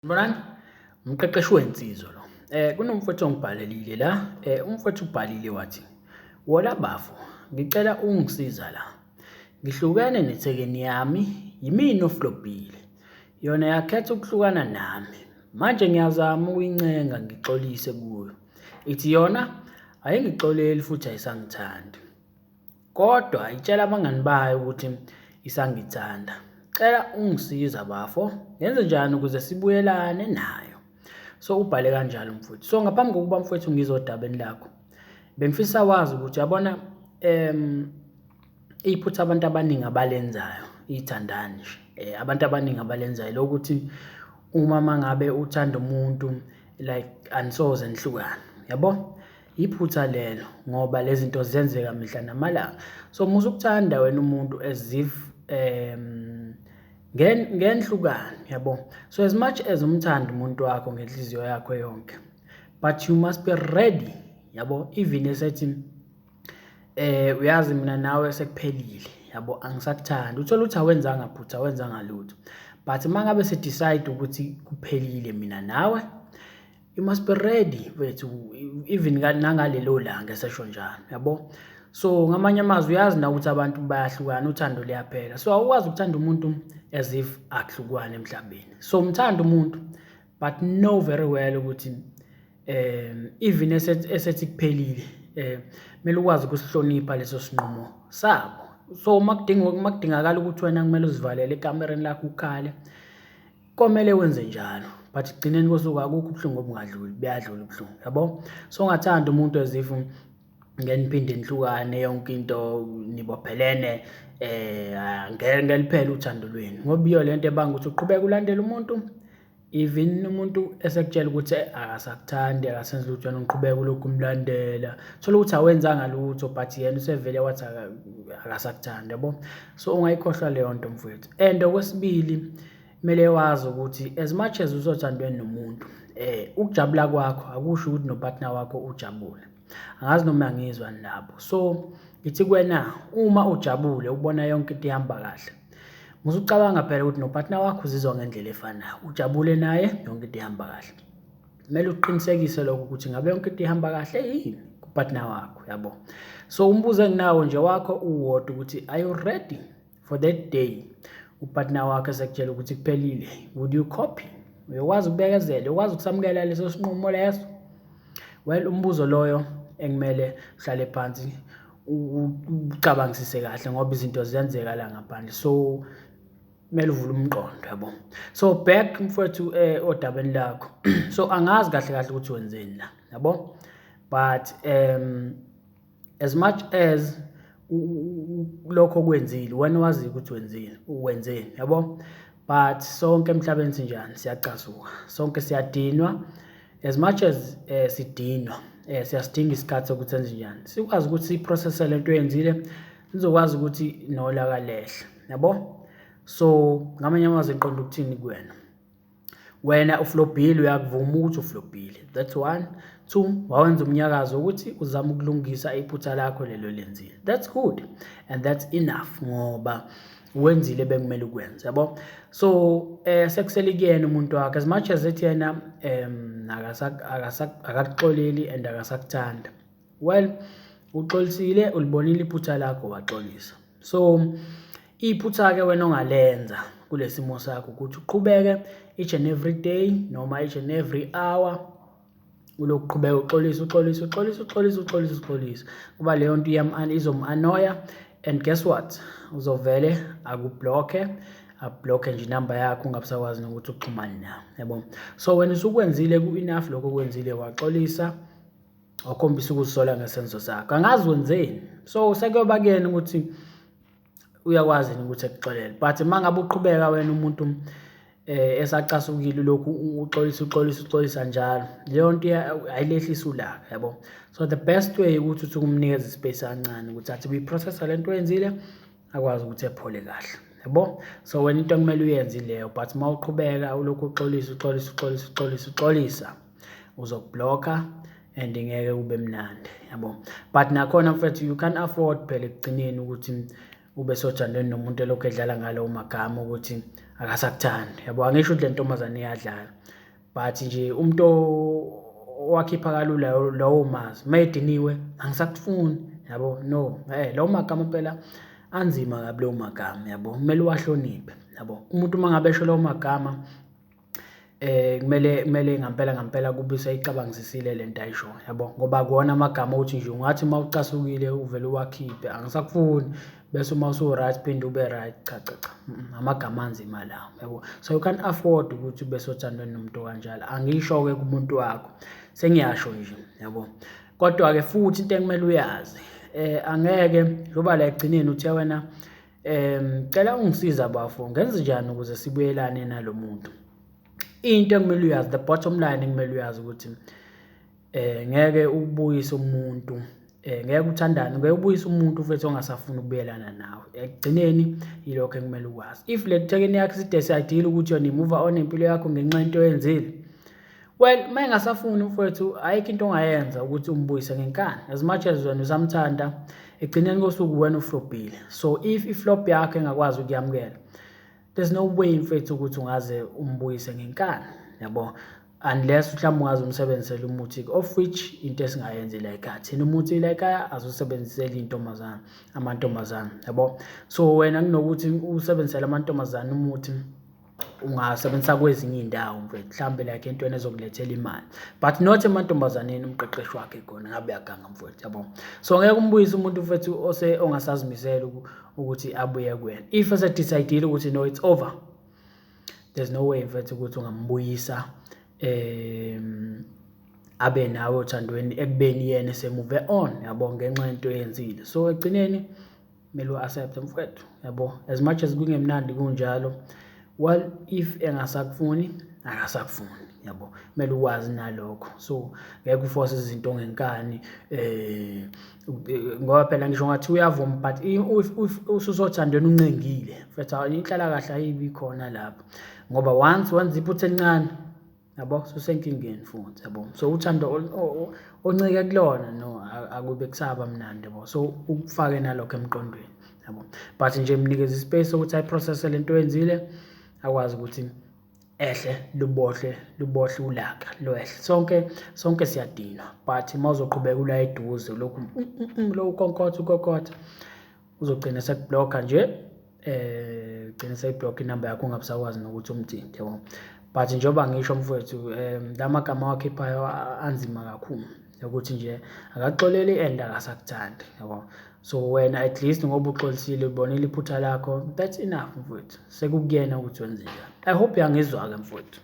Mbonani, umqeqeshi wensizwa lo. Kunomfowethu ongibhalelile la. Umfowethu ubhalile wathi, "Wola bafo, ngicela ungisiza la. Ngihlukene nethekeni yami, yimina oflobhile. Yona yakhetha ukuhlukana nami. Manje ngiyazama ukuyincenga ngixolise kuyo. Ithi yona ayingixoleli futhi ayisangithandi. Kodwa itshela abangani bayo ukuthi isangithanda. Cela ungisiza bafo, ngenze njani ukuze sibuyelane nayo." So ubhale kanjalo mfowethu. So ngaphambi kokuba mfowethu ngizodabeni lakho, bengifisa wazi ukuthi yabona iphutha abantu abaningi abalenzayo, ithandani nje. Abantu abaningi abalenzayo lokuthi uma mangabe uthanda umuntu like anisoze nihlukane, yabo? Iphutha lelo ngoba lezi zinto zenzeka mihla namalanga. So musu ukuthanda wena umuntu as if ngenhlukane, yabo? So as much as umthanda umuntu wakho ngenhliziyo yakho yonke, but you must be ready, yabo? Even esethi uyazi mina nawe sekuphelile, yabo, angisakuthandi. Uthola ukuthi awenzanga phutha, awenzanga lutho. But mangabe se decide ukuthi kuphelile mina nawe, you must be ready wethu, even nangalelo langa esesho njalo, yabo? So ngamanye amazwi uyazi na ukuthi abantu bayahlukana, uthando liyaphela. So awukwazi ukuthanda umuntu as if akuhlukwane emhlabeni. So umthanda umuntu, but know very well ukuthi even esethi kuphelile, kumele ukwazi ukusihlonipha leso sinqumo sabo. So makudingakala ukuthi wena kumele uzivalele ekamereni lakho ukhale, komele wenze njalo. But igcineni kosuku akukho ubuhlungu obungadluli, buyadlula ubuhlungu, yabo? So ungathanda umuntu as if ngeniphinde nihlukane yonke into nibophelene ngeliphela uthando lwenu. Ngoba iyo lento ebanga ukuthi uqhubeka ulandela umuntu, even umuntu esekutshela ukuthi akasakuthandi, akasenzi lutho, wena uqhubeka ulokhu umlandela. Thola ukuthi awenzanga lutho but yena usevele wathi akasakuthandi, yabo? So ungayikhohlwa leyo nto mfowethu. And okwesibili, kumele wazi ukuthi as much as usothandweni nomuntu, ukujabula kwakho akusho ukuthi nopartner wakho ujabule. Angazi noma ngizwa nabo. So ngithi kuwena, uma ujabule ubona yonke into ihamba kahle, musucabanga phela ukuthi nopartner wakho uzizwa ngendlela efanayo, ujabule naye, yonke into ihamba kahle. Kumele uqinisekise lokho ukuthi ngabe yonke into ihamba kahle yini kupartner wakho, yabo? So umbuzo enginawo nje wakho uwodwa ukuthi, are you ready for that day upartner wakho esekutshela ukuthi kuphelile? Would you copy? Uyakwazi ukubekezela, ukwazi ukusamukela leso sinqumo leso? Well, umbuzo loyo engimele uhlale phansi ucabangisise kahle ngoba izinto ziyenzeka la ngaphandle. So kumele uvule umqondo, yabo? So back mfowethu odabeni lakho. So angazi kahle kahle ukuthi wenzeni la, yabo? But as much as lokho kwenzile, wena wazi ukuthi wenzeni, yabo? But sonke emhlabeni sinjani, siyacasuka, sonke siyadinwa. As much as sidinwa, siyasidinga isikhathi sokuthi senze njani, sikwazi ukuthi siprocesse lento oyenzile, sizokwazi ukuthi nolaka lehle, yabo? So ngamanye amazwi ngiqonda ukuthini kuwena, wena uflobhile, uyakuvuma ukuthi uflobhile. That's 1. 2, wawenza umnyakazo ukuthi uzama ukulungisa iphutha lakho lelo lenzile. That's good and that's enough ngoba wenzile bekumele ukwenza, yabo? So sekusele kuyena umuntu wakhe, as much as ethi yena akakuxoleli and akasakuthanda. Well, uxolisile, ulibonile iphutha lakho, waxolisa. So iphutha ke wena ongalenza kulesimo sakho ukuthi uqhubeke each and every day noma each and every hour ulokuqhubeka uxolisa kuba leyo nto izomanoya. And guess what, uzovele akubloke nje inamba yakho, ungabusakwazi nokuthi uxhumane nayo, yabo? So wena usukwenzile ku-enough lokho kwenzile, waxolisa, wakhombisa ukuzisola ngesenzo sakho, angazi wenzeni. So sekuyoba kuyena ukuthi uyakwazi ukuthi ekuxolele. But mangabe uqhubeka wena umuntu esacasukile lokhu uxolisa njalo, leyo nto ayilehlisa ulaka, yabo? So the best way ukuthi uthi kumnikeza ispace kancane ukuthi athi uyiprocessa lento oyenzile, akwazi ukuthi ephole kahle, yabo? So wena into kumele uyenze leyo, but mawuqhubeka ulokhu uxolisa, uzokubloka and ngeke kube mnandi, yabo? But nakhona mfethu, you can't afford phela ekugcineni ukuthi ube sothandweni nomuntu elokhu edlala ngalo magama ukuthi akasakuthandi, yabo. Angisho ukuthi le ntombazane iyadlala, but nje umuntu owakhipha kalula lowo mazwi mayediniwe angisakufuni, yabo. No, lawo magama phela anzima kabi lawo magama, yabo. Kumele uwahloniphe, yabo. Umuntu uma ngabe esho lawo magama kumele ngampela kube useyicabangisisile le nto ayishoyo, yabo, ngoba akuwona amagama ukuthi nje ungathi uma ucasukile uvele uwakhiphe angisakufuni bese uma usu-right phinde ube right. Cha, amagama anzima lawo, yabo. So you can't afford ukuthi ube sothandweni nomuntu kanjalo. Angisho-ke kumuntu wakho, sengiyasho nje, yabo. Kodwa-ke futhi into ekumele uyazi, angeke njoba la ekugcineni uthe wena cela ungisiza bafo, ngenze njani ukuze sibuyelane nalo muntu. Into ekumele uyazi, the bottom line ekumele uyazi ukuthi ngeke ubuyise umuntu, ngeke uthandane, ngeke ubuyise umuntu futhi ongasafuni ukubuyelana nawe. Ekugcineni yilokho ekumele ukwazi. If le thekeni yakho sidecide ukuthi yona imove on impilo yakho ngenxa into oyenzile, well, uma engasafuni mfowethu ayikho into ongayenza ukuthi umbuyise ngenkani. As much as wena usamthanda, ekugcineni kosuku wena uflopile. So if iflop yakho engakwazi ukuyamukela, there's no way mfethu ukuthi ungaze umbuyise ngenkani, yabo, unless mhlawumbe ungaze umsebenzisele umuthi, of which into esingayenzi la ekhaya. Thina umuthi la ekhaya azusebenziseli amantombazane, yabo. So wena kunokuthi usebenzisele amantombazane umuthi, ungasebenzisa kwezinye indawo mfethu, mhlawumbe like entweni ezokulethela imali, but not emantombazaneni umqeqeshi wakhe khona ngabe yaganga mfethu, yabo. So ngeke umbuyise umuntu mfethu ongasazimisela ukuthi abuye kuwena. If esedecide ukuthi no, it's over, there's no way mfethu ukuthi ungambuyisa abe nawe othandweni ekubeni yena semove on, yabo, ngenxa yento eyenzile. So egcineni kumele uaccept mfethu, yabo, as much as kungemnandi kunjalo. Well, if engasakufuni akasakufuni, yabo, kumele ukwazi nalokho. So ngeke uforce izinto ngenkani, ngoba phela ngisho ngathi uyavuma, but if ususothandweni uncengile mfethu, inhlala kahle ayibi khona lapho, ngoba once wenza iphutha elincane, yabo, susenkingeni futhi, yabo. So uthando oncike kulona, no, akube kusaba mnandi, yabo. So ukufake nalokho emqondweni, yabo, but nje mnikeze ispace ukuthi ayiprocess lento oyenzile, akwazi ukuthi ehle lubohle ulaka lwehle. Sonke siyadinwa, but uma uzoqhubeka ula eduze lokhu lo ukokotha uzogcina sekublocker nje, gcina sekublock inamba yakho ungabusakwazi nokuthi umthinte, yabo. But njengoba ngisho mfowethu, la magama wakhiphayo anzima kakhulu ukuthi nje akaxoleli and akasakuthandi, yabo. So wena at least ngoba uxolisile ubonile iphutha lakho, that's enough mfowethu, sekukuyena ukuthi wenze njani. I hope uyangizwa-ke mfowethu.